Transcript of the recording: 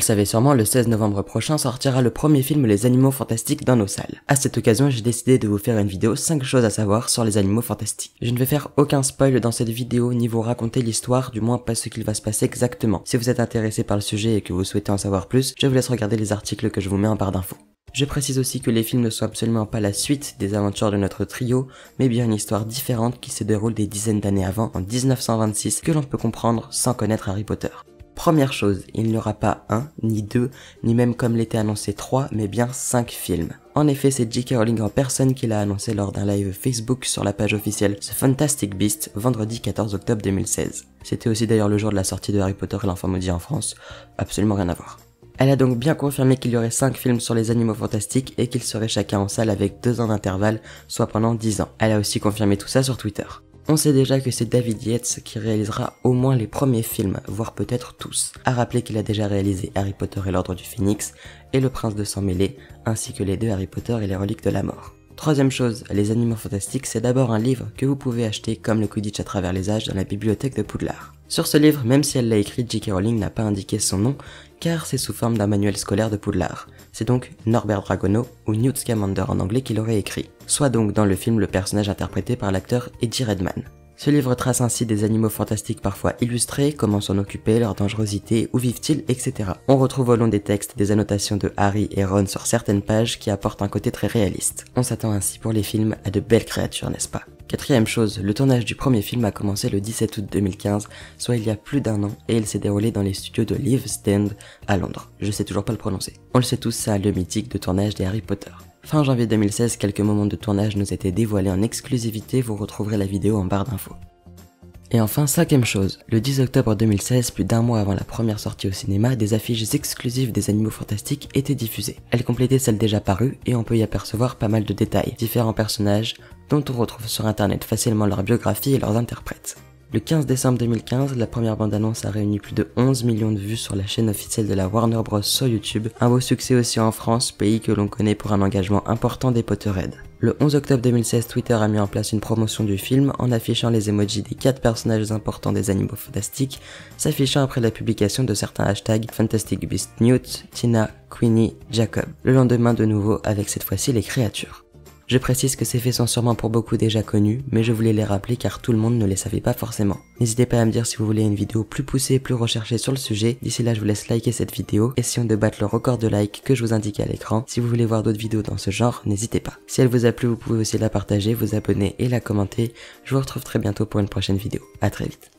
le savez sûrement, le 16 novembre prochain sortira le premier film Les Animaux Fantastiques dans nos salles. À cette occasion, j'ai décidé de vous faire une vidéo 5 choses à savoir sur les animaux fantastiques. Je ne vais faire aucun spoil dans cette vidéo ni vous raconter l'histoire, du moins pas ce qu'il va se passer exactement. Si vous êtes intéressé par le sujet et que vous souhaitez en savoir plus, je vous laisse regarder les articles que je vous mets en barre d'infos. Je précise aussi que les films ne sont absolument pas la suite des aventures de notre trio, mais bien une histoire différente qui se déroule des dizaines d'années avant, en 1926, que l'on peut comprendre sans connaître Harry Potter. Première chose, il n'y aura pas un, ni deux, ni même comme l'était annoncé 3, mais bien 5 films. En effet, c'est J.K. Rowling en personne qui l'a annoncé lors d'un live Facebook sur la page officielle The Fantastic Beasts, vendredi 14 octobre 2016. C'était aussi d'ailleurs le jour de la sortie de Harry Potter et l'Enfant Maudit en France, absolument rien à voir. Elle a donc bien confirmé qu'il y aurait 5 films sur les animaux fantastiques et qu'ils seraient chacun en salle avec 2 ans d'intervalle, soit pendant 10 ans. Elle a aussi confirmé tout ça sur Twitter. On sait déjà que c'est David Yates qui réalisera au moins les premiers films, voire peut-être tous. À rappeler qu'il a déjà réalisé Harry Potter et l'Ordre du Phénix et Le Prince de Sang Mêlé, ainsi que les 2 Harry Potter et les Reliques de la Mort. Troisième chose, les animaux fantastiques, c'est d'abord un livre que vous pouvez acheter comme le Quidditch à travers les âges dans la bibliothèque de Poudlard. Sur ce livre, même si elle l'a écrit, J.K. Rowling n'a pas indiqué son nom, car c'est sous forme d'un manuel scolaire de Poudlard. C'est donc Norbert Dragono, ou Newt Scamander en anglais, qui l'aurait écrit. Soit donc dans le film le personnage interprété par l'acteur Eddie Redmayne. Ce livre trace ainsi des animaux fantastiques parfois illustrés, comment s'en occuper, leur dangerosité, où vivent-ils, etc. On retrouve au long des textes des annotations de Harry et Ron sur certaines pages qui apportent un côté très réaliste. On s'attend ainsi pour les films à de belles créatures, n'est-ce pas? Quatrième chose, le tournage du premier film a commencé le 17 août 2015, soit il y a plus d'1 an, et il s'est déroulé dans les studios de Live Stand à Londres. Je sais toujours pas le prononcer. On le sait tous, c'est un lieu mythique de tournage des Harry Potter. Fin janvier 2016, quelques moments de tournage nous étaient dévoilés en exclusivité, vous retrouverez la vidéo en barre d'infos. Et enfin, cinquième chose, le 10 octobre 2016, plus d'1 mois avant la première sortie au cinéma, des affiches exclusives des animaux fantastiques étaient diffusées. Elles complétaient celles déjà parues et on peut y apercevoir pas mal de détails, différents personnages dont on retrouve sur internet facilement leur biographie et leurs interprètes. Le 15 décembre 2015, la première bande-annonce a réuni plus de 11 millions de vues sur la chaîne officielle de la Warner Bros sur YouTube, un beau succès aussi en France, pays que l'on connaît pour un engagement important des Potterheads. Le 11 octobre 2016, Twitter a mis en place une promotion du film en affichant les emojis des 4 personnages importants des animaux fantastiques, s'affichant après la publication de certains hashtags Fantastic Beast Newt, Tina, Queenie, Jacob. Le lendemain de nouveau avec cette fois-ci les créatures. Je précise que ces faits sont sûrement pour beaucoup déjà connus, mais je voulais les rappeler car tout le monde ne les savait pas forcément. N'hésitez pas à me dire si vous voulez une vidéo plus poussée et plus recherchée sur le sujet. D'ici là, je vous laisse liker cette vidéo. Essayons de battre le record de likes que je vous indique à l'écran. Si vous voulez voir d'autres vidéos dans ce genre, n'hésitez pas. Si elle vous a plu, vous pouvez aussi la partager, vous abonner et la commenter. Je vous retrouve très bientôt pour une prochaine vidéo. À très vite.